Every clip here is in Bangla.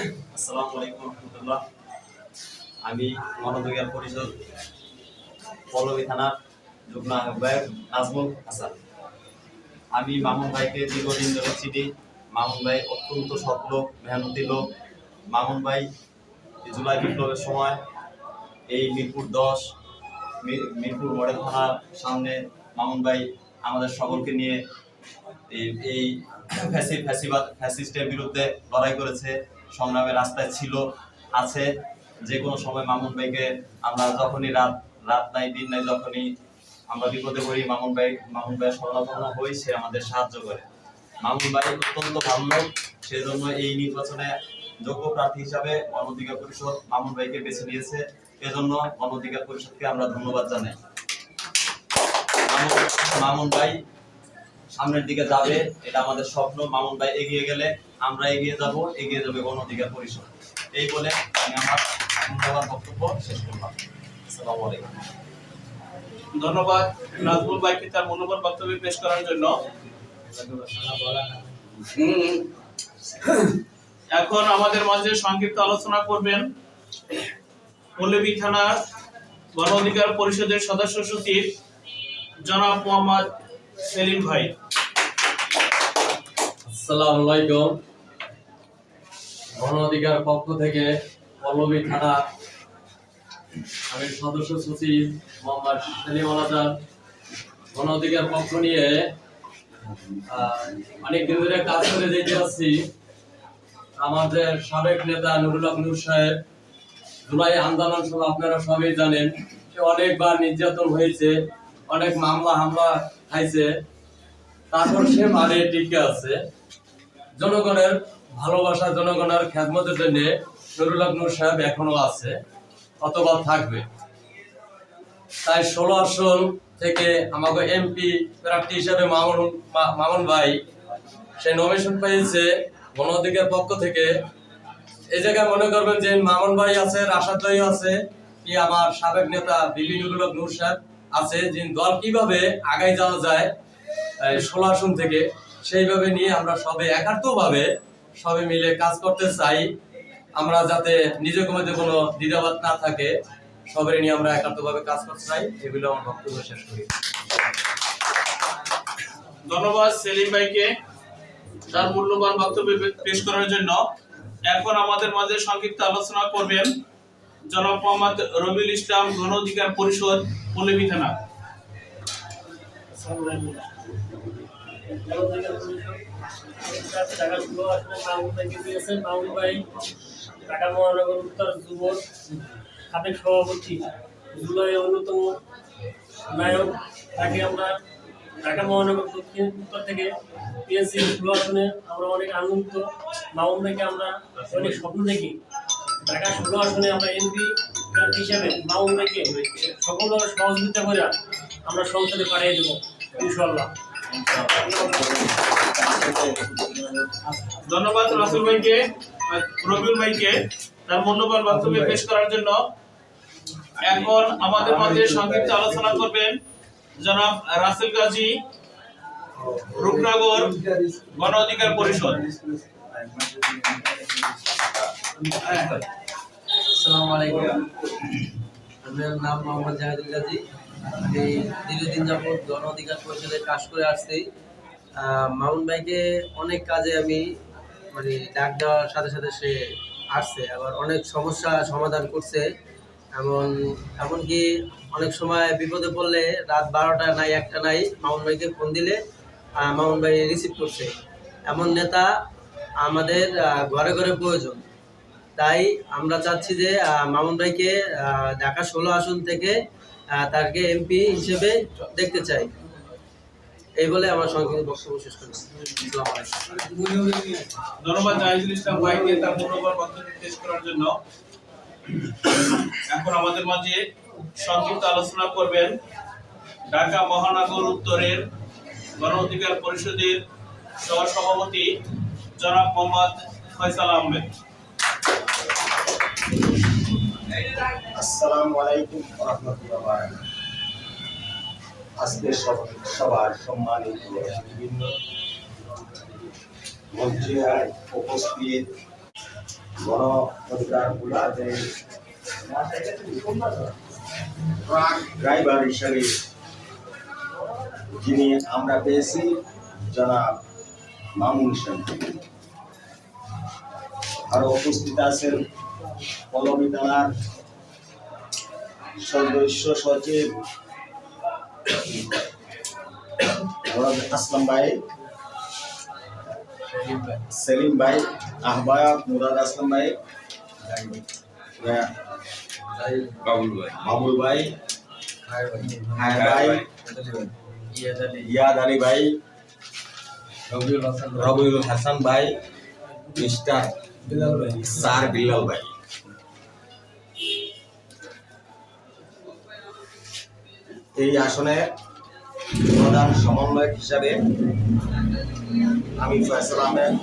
আসসালামু আলাইকুম রহমতুল্লাহ। আমি গণঅধিকার পরিষদ পল্লবী থানার যুগ্ম আহ্বায়ক নাজমুল হাসান। আমি মামুন ভাইকে দীর্ঘদিন ধরে চিনি। মামুন ভাই অত্যন্ত সৎ লোক, মেহনতি লোক। মামুন ভাই জুলাই বিপ্লবের সময় এই মিরপুর 10 মিরপুর মডেল থানার সামনে মামুন ভাই আমাদের সকলকে নিয়ে এই ফ্যাসিস্টের বিরুদ্ধে লড়াই করেছে, সংগ্রামের রাস্তায় ছিল, আছে। যে কোনো সময় মামুন ভাইকে আমরা যখনই রাত নাই দিন নাই, যখনই আমরা বিপদে পড়ি মামুন ভাইয়ের শরণাপন্ন হই, সে আমাদের সাহায্য করে। মামুন ভাই অত্যন্ত ভালো লোক, সেজন্য এই নির্বাচনে যোগ্য প্রার্থী হিসাবে গণ অধিকার পরিষদ মামুন ভাইকে বেছে নিয়েছে। এজন্য গণ অধিকার পরিষদকে আমরা ধন্যবাদ জানাই। মামুন ভাই সামনের দিকে যাবে, এটা আমাদের স্বপ্ন। মামুন ভাই এগিয়ে গেলে আমরা এগিয়ে যাবে গণ অধিকার পরিষদ। এই বলে আমি আমার মূল্যবান বক্তব্য শেষ করলাম। আসসালামু আলাইকুম। ধন্যবাদ নাজমুল ভাইকে তার মূল্যবান বক্তব্য পেশ করার জন্য। এখন আমাদের মাঝে সংক্ষিপ্ত আলোচনা করবেন পল্লবী থানার গণ অধিকার পরিষদের সদস্য সচিব জনাব মোহাম্মদ সেলিম ভাই। আসসালামু আলাইকুম। গণ অধিকার পক্ষ থেকে পল্লবী থানা আমি সদস্য সচিব মোহাম্মদ সেলিম আলাদার গণ অধিকার পক্ষ নিয়ে অনেক দিন ধরে কাজ করে যেতে আসছি। আমাদের সাবেক নেতা নুরুল হক নূর সাহেব জুলাই আন্দোলন সহ আপনারা সবাই জানেন, সে অনেকবার নির্যাতন হয়েছে, অনেক মামলা হামলা খাইছে, তারপর সে মানে টিকে আছে। জনগণের ভালোবাসা, জনগণের খেদমতের জন্য নুরুল হক নূর সাহেব এখনো আছে, অথবা থাকবে। তাই 16 আসন থেকে আমাকে এমপি প্রার্থী হিসেবে মামুন ভাই সে নমিনেশন পেয়েছে গণ অধিকার পক্ষ থেকে। এই জায়গায় মনে করবেন যে মামুন ভাই আছে, রাশাদ ভাই আছে, কি আমার সাবেক নেতা বিবি নুরুল হক নূর সাহেব আছে, যে দল কিভাবে আগায় যাওয়া যায় 16 আসন থেকে, সেইভাবে নিয়ে আমরা সবে একাত্মভাবে সবে মিলে কাজ করতে চাই। আমরা যাতে নিজের মধ্যে কোনো দ্বিধাবোধ না থাকে, সবাই নিয়ে আমরা একাত্মভাবে কাজ করতে চাই। এগুলো আমার বক্তব্য শেষ করি। ধন্যবাদ সেলিম ভাইকে তার মূল্যবান বক্তব্য পেশ করার জন্য। এখন আমাদের মাঝে সংক্ষিপ্ত আলোচনা করবেন জনাব মোহাম্মদ রবিউল ইসলাম, গণ অধিকার পরিষদ পল্লবী থানা। মামুন ভাই ঢাকা মহানগর উত্তর যুব সাবেক সভাপতি, জুলাই অন্যতম নায়ক। তাকে আমরা ঢাকা মহানগর দক্ষিণ উত্তর থেকে পেয়েছি 16 আসনে। আমরা অনেক আনন্দিত। মামুন ভাইকে আমরা অনেক স্বপ্ন দেখি। ঢাকা 16 আসনে আমরা এমপি প্রার্থী হিসাবে মামুন ভাইকে সকল সহযোগিতা করে আমরা সংসদে পাঠিয়ে দেবো ইনশাআল্লাহ। ধন্যবাদ রাসেল ভাইকে, রবিউল ভাইকে তার মূল্যবান বক্তব্য পেশ করার জন্য। এখন আমাদের মাঝে সংক্ষিপ্ত আলোচনা করবেন জনাব রাসেল গাজী, রূপনগর গণ অধিকার পরিষদ। আসসালামু আলাইকুম। আমার নাম মোহাম্মদ জাহিদুল গাজী। আমি দীর্ঘদিন যাবত গণ অধিকার পরিষদে কাজ করে আসছি। মামুন ভাইকে অনেক কাজে আমি ডাক দেওয়ার সাথে সাথে সে আসছে, আবার অনেক সমস্যা সমাধান করছে। এমনকি অনেক সময় বিপদে পড়লে রাত 12টা নাই 1টা নাই মামুন ভাইকে ফোন দিলে মামুন ভাই রিসিভ করছে। এমন নেতা আমাদের ঘরে ঘরে প্রয়োজন। তাই আমরা চাচ্ছি যে মামুন ভাইকে ঢাকা 16 আসন থেকে তাকে এমপি হিসেবে দেখতে চাই। এই বলে আমার সংক্ষিপ্ত বক্তব্য শেষ করছি। ধন্যবাদ জাহিদুল ইসলাম ভাইকে তার মূল্যবান বক্তব্য পেশ করার জন্য। এখন আমাদের মাঝে সংক্ষিপ্ত আলোচনা করবেন ঢাকা মহানগর উত্তরের গণ অধিকার পরিষদের সহসভাপতি জনাব মোহাম্মদ ফয়সাল আহমেদ। আসসালামু আলাইকুম ওয়া রাহমাতুল্লাহি ওয়া বারাকাতুহু। আজকের সবার সম্মানিত বিভিন্ন মঞ্চে উপস্থিত গণ অধিকার পরিষদে ট্রাক ড্রাইভার হিসেবে যিনি আমরা পেয়েছি জনাব মামুন সেন। আরো উপস্থিত আছেন পল্লবী থানার সদস্য সচিব মুরাদ আসলাম ভাই, সেলিম ভাই, আহ্বায়ক মুরাদ আসলাম ভাই, বাবুল ভাই, হায় ভাই, ইয়াদ আলী ভাই, রবিউল হাসান ভাই, মিস্টার স্যার বিল্লাল ভাই। এই আসনে প্রধান সমন্বয়ক হিসাবে আমি ফয়সাল আহমেদ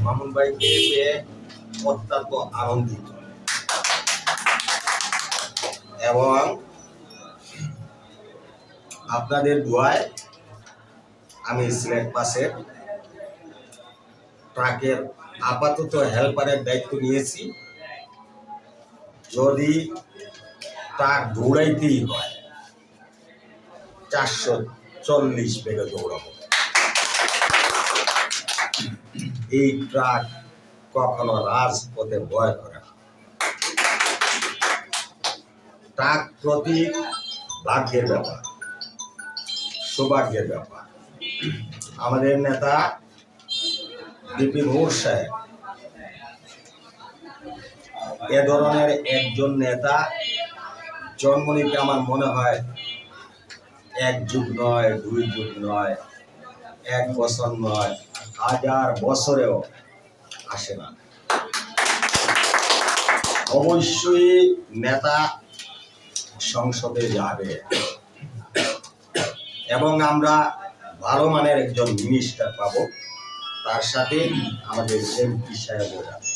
মামুন ভাইকে পেয়ে অত্যন্ত আনন্দিত এবং আপনাদের দোয়ায় আমি সিলেট পাসের ট্রাকের আপাতত হেল্পারের দায়িত্ব নিয়েছি। যদি ট্রাক দৌড়াইতেই হয় 440 বেগে দৌড়াবো। এই ট্রাক কখনো রাজপথে ভয় করে না। ট্রাক প্রতি ভাগ্যের ব্যাপার, সৌভাগ্যের ব্যাপার। আমাদের নেতা বিপিন সাহেব এ ধরনের একজন নেতা জন্ম নিতে আমার মনে হয় 1 যুগ নয়, 2 যুগ নয়, 1 বছর নয়, 1000 বছরেও আসে না। অবশ্যই নেতা সংসদে যাবে এবং আমরা ভালো মানের একজন মিনিস্টার পাবো, তার সাথে আমাদের এমপি সাহেবও যাবে।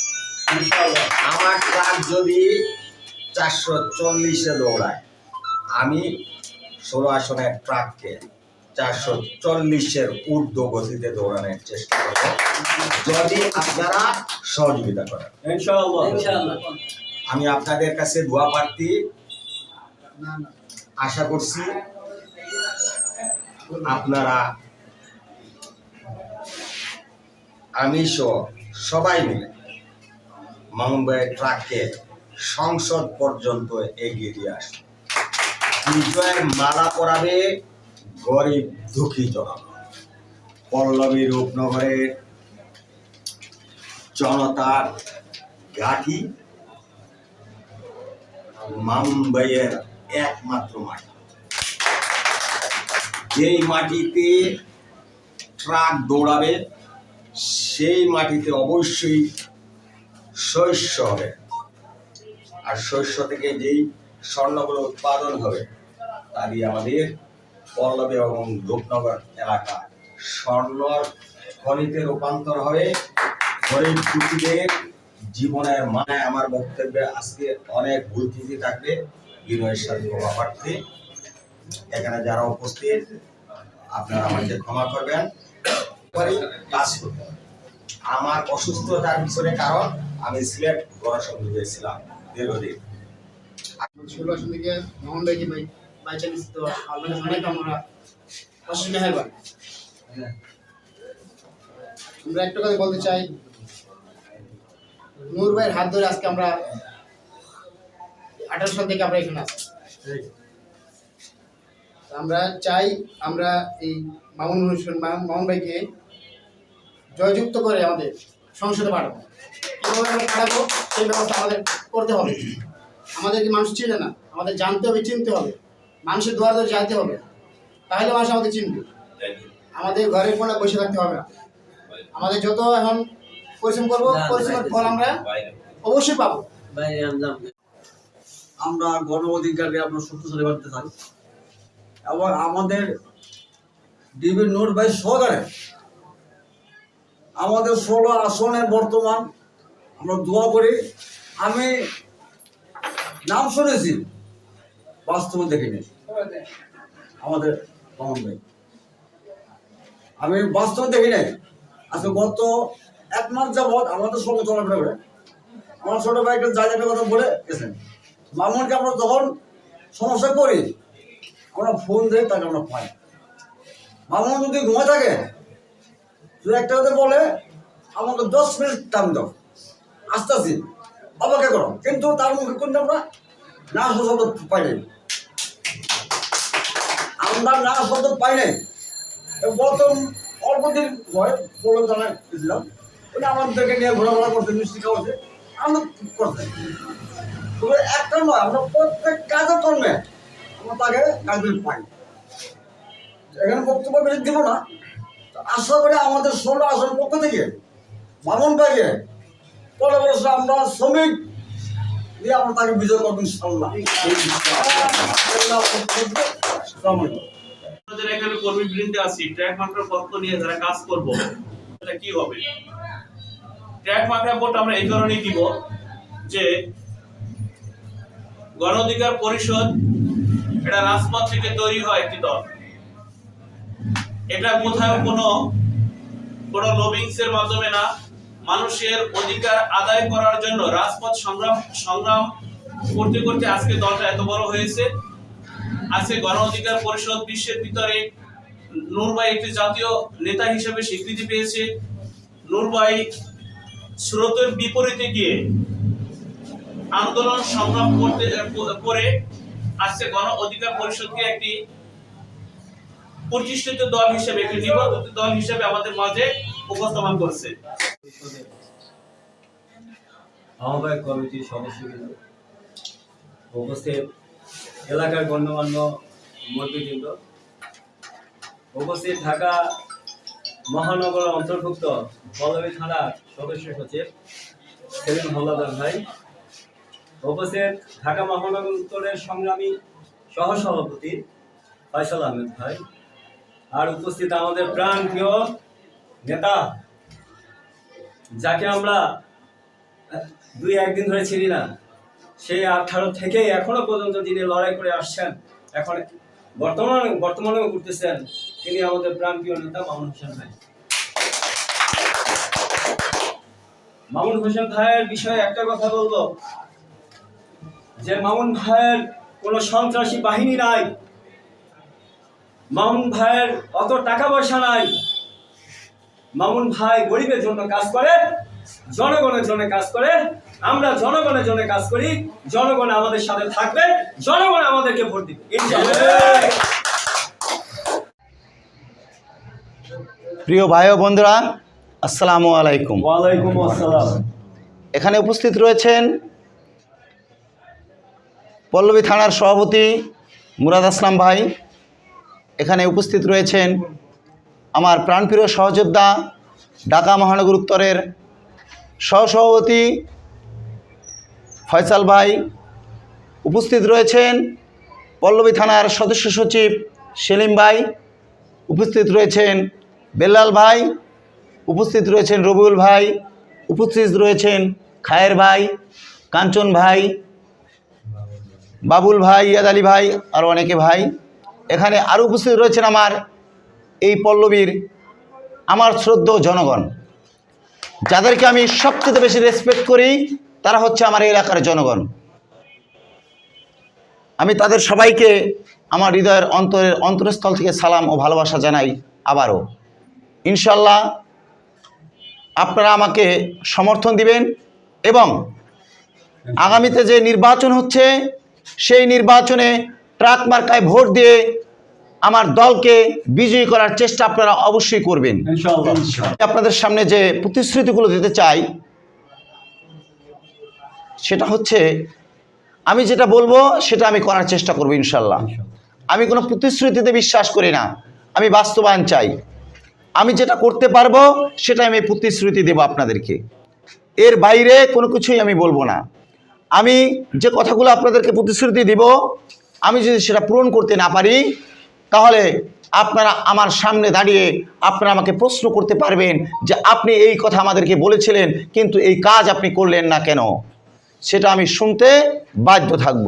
আমার ট্রাক যদি 440-এ দৌড়ায়, আমি 16 আসনের ট্রাককে 440-এর ঊর্ধ্ব গতিতে দৌড়ানোর চেষ্টা করব, যদি আপনারা সহযোগিতা করেন। ইনশাআল্লাহ। আমি আপনাদের কাছে দোয়া প্রার্থী, আশা করছি আপনারা আমি সহ সবাই মিলে মামুন ভাইয়ের ট্রাককে সংসদ পর্যন্ত এগিয়ে দিয়ে আসবে। বিজয়ের মালা পরাবে গরিব দুঃখী জনগণ। পল্লবী রূপনগরের জনতার ঘাঁটি মামুন ভাইয়ের একমাত্র মাটি। যেই মাটিতে ট্রাক দৌড়াবে সেই মাটিতে অবশ্যই শস্য হবে, আর শস্য থেকে যেই স্বর্ণগুলো উৎপাদন হবে তারই আমাদের পল্লবী এবং রূপনগর এলাকা স্বর্ণর খনিতে রূপান্তর হবে। গরিব দুঃখীদের জীবনের মানে আমার বক্তব্যে আজকে অনেক ভুল ত্রুটি থাকবে, বিনয়ের সাথে ক্ষমা প্রার্থী। এখানে যারা উপস্থিত আপনারা আমাকে ক্ষমা করবেন। কাজ করতে হবে। আমার অসুস্থতার পিছনে কারণ আমি সিলেট গণসংযোগে ছিলাম দীর্ঘদিন। 16 আসন থেকে মোহন ভাইকে বাই চান্স তো আল্লাহর অনেক আমরা অশেষ মেহেরবান। আমরা একটা কথা বলতে চাই, নূর ভাইয়ের হাত ধরে আজকে আমরা 18 সাল থেকে আমরা এখানে আছি। আমরা চাই আমরা এই মামুন ভাইকে জয়যুক্ত করে আমাদের সংসদে পাঠাবো। কীভাবে আমরা পাঠাবো সেই ব্যবস্থা আমাদের করতে হবে। আমাদেরকে মানুষ চিনে না, আমাদের জানতে হবে, চিনতে হবে, মানুষের দুয়ার দুয়ারে যাইতে হবে, তাহলে মানুষ আমাদের চিনবে। আমাদের ঘরে কোনো বসে থাকতে হবে না। আমাদের যত এখন পরিশ্রম করবো, পরিশ্রমের ফল আমরা অবশ্যই পাবো। আমরা গণ অধিকারকে আমরা শক্তিশালী করতে চাই এবং আমাদের ডিবি নূর ভাই সহকারে আমাদের 16 আসনে বর্তমান আমরা দোয়া করি। আমি নাম শুনেছি, বাস্তবে দেখিনি আমাদের মামুন ভাই, আমি বাস্তবে দেখি নাই। আজকে গত 1 মাস যাবৎ আমাদের সঙ্গে চলাফেরা করে। আমার ছোট ভাইকে যা একটা কথা বলে গেছেন, মামুনকে আমরা যখন সমস্যা করি আমরা ফোন দিই, তাকে আমরা পাই। মামুন যদি ঘুমায় থাকে, যদি একটা কথা বলে আমাকে 10 মিনিট টাইম দাও, আসতেছি, বাবাকে করো, কিন্তু তার মুখে কিন্তু আমরা না শব্দ পাই নাই, আমরা না শব্দ পাই নাই। প্রথম অল্প দিন ভয় বললাম জানা দিলাম, উনি আমাদেরকে নিয়ে ঘোরাফেরা করতে, মিষ্টি খাওয়াতে, আমরা করতে। তবে একটা নয়, আমরা প্রত্যেক কাজে কর্মে আমরা তাকে গার্জেন পাই। এখানে বক্তব্য বেশি দিব না, আশা করি আমাদের 16 আসনের পক্ষ থেকে মামুন ভাইকে পরে বছর আমরা শ্রমিক দিয়ে আমরা তাকে বিজয় করবো ইনশাল্লাহ। আমাদের এখানে কর্মী বৃন্দে আছি, ট্র্যাক মার্কার পক্ষ নিয়ে যারা কাজ করব, এটা কি হবে? ট্র্যাক মার্কার ভোট আমরা এই কারণেই দিব যে গণ অধিকার পরিষদ এটা রাজপথ থেকে তৈরি হয় একটি দল। এটা কোথাও কোনো লবিংস এর মাধ্যমে না, মানুষের অধিকার আদায় করার জন্য রাজপথ সংগ্রাম করতে করতে আজকে দলটা এত বড় হয়েছে। আজকে গণ অধিকার পরিষদ বিশ্বের ভিতরে নূর ভাই একটি জাতীয় নেতা হিসেবে স্বীকৃতি পেয়েছে। নূর ভাই স্রোতের বিপরীতে গিয়ে আন্দোলন সংগ্রাম করে আজকে গণ অধিকার পরিষদকে একটি প্রতিষ্ঠিত দল হিসেবে, একটি নিবন্ধিত দল হিসেবে আমাদের মাঝে উপস্থাপন করছে। আহ্বায়ক কমিটির সদস্যবৃন্দ, উপস্থিত এলাকার গণ্যমান্য মুরব্বীবৃন্দ, উপস্থিত ঢাকা মহানগর অন্তর্ভুক্ত পল্লবী থানার সদস্য সচিব সেলিম হাওলাদার ভাই, উপস্থিত ঢাকা মহানগর উত্তরের সংগ্রামী সহসভাপতি ফয়সাল আহমেদ ভাই, আর উপস্থিত আমাদের প্রাণ প্রিয় নেতা, যাকে আমরা 2-1 দিন ধরে ছিলি না, সেই 18 থেকে এখনো পর্যন্ত যিনি লড়াই করে আসছেন, এখন বর্তমানেও করতেছেন, তিনি আমাদের প্রাণপ্রিয় নেতা মামুন হোসেন ভাই। মামুন হোসেন ভাইয়ের বিষয়ে একটা কথা বলবো যে মামুন ভাইয়ের কোনো সন্ত্রাসী বাহিনী নাই, মামুন ভাইয়ের অত টাকা পয়সা নাই। মামুন ভাই গরিবের জন্য কাজ করে, জনগণের জন্য কাজ করে। আমরা জনগণের জন্য কাজ করি, জনগণ আমাদের সাথে থাকবে, জনগণ আমাদেরকে ভোট দিবে ইনশাআল্লাহ। প্রিয় ভাই ও বন্ধুরা, আসসালামু আলাইকুম। ওয়ালাইকুম আসসালাম। এখানে উপস্থিত রয়েছেন পল্লবী থানার সভাপতি মুরাদ আসলাম ভাই, এখানে উপস্থিত রয়েছেন আমার প্রাণপ্রিয় সহযোদ্ধা ঢাকা মহানগর উত্তরের সহসভাপতি ফয়সাল ভাই, উপস্থিত রয়েছেন পল্লবী থানার সদস্য সচিব সেলিম ভাই, উপস্থিত রয়েছেন বেল্লাল ভাই, উপস্থিত রয়েছেন রবিউল ভাই, উপস্থিত রয়েছেন খায়ের ভাই, কাঞ্চন ভাই, বাবুল ভাই, ইয়াদ আলী ভাই, আর অনেকে ভাই। এখানে আরও উপস্থিত রয়েছেন আমার এই পল্লবীর আমার শ্রদ্ধেয় জনগণ, যাদেরকে আমি সবচেয়ে বেশি রেসপেক্ট করি, তারা হচ্ছে আমার এলাকার জনগণ। আমি তাদের সবাইকে আমার হৃদয়ের অন্তরস্থল থেকে সালাম ও ভালোবাসা জানাই। আবারও ইনশাল্লাহ আপনারা আমাকে সমর্থন দিবেন এবং আগামীতে যে নির্বাচন হচ্ছে সেই নির্বাচনে ট্রাক মার্কায় ভোট দিয়ে আমার দলকে বিজয়ী করার চেষ্টা আপনারা অবশ্যই করবেন ইনশাআল্লাহ। আপনাদের সামনে যে প্রতিশ্রুতিগুলো দিতে চাই সেটা হচ্ছে, আমি যেটা বলবো সেটা আমি করার চেষ্টা করব ইনশাল্লাহ। আমি কোনো প্রতিশ্রুতিতে বিশ্বাস করি না, আমি বাস্তবায়ন চাই। আমি যেটা করতে পারবো সেটা আমি প্রতিশ্রুতি দেব আপনাদেরকে, এর বাইরে কোনো কিছুই আমি বলবো না। আমি যে কথাগুলো আপনাদেরকে প্রতিশ্রুতি দিব, আমি যদি সেটা পূরণ করতে না পারি, তাহলে আপনারা আমার সামনে দাঁড়িয়ে আপনারা আমাকে প্রশ্ন করতে পারবেন যে আপনি এই কথা আমাদেরকে বলেছিলেন কিন্তু এই কাজ আপনি করলেন না কেন, সেটা আমি শুনতে বাধ্য থাকব।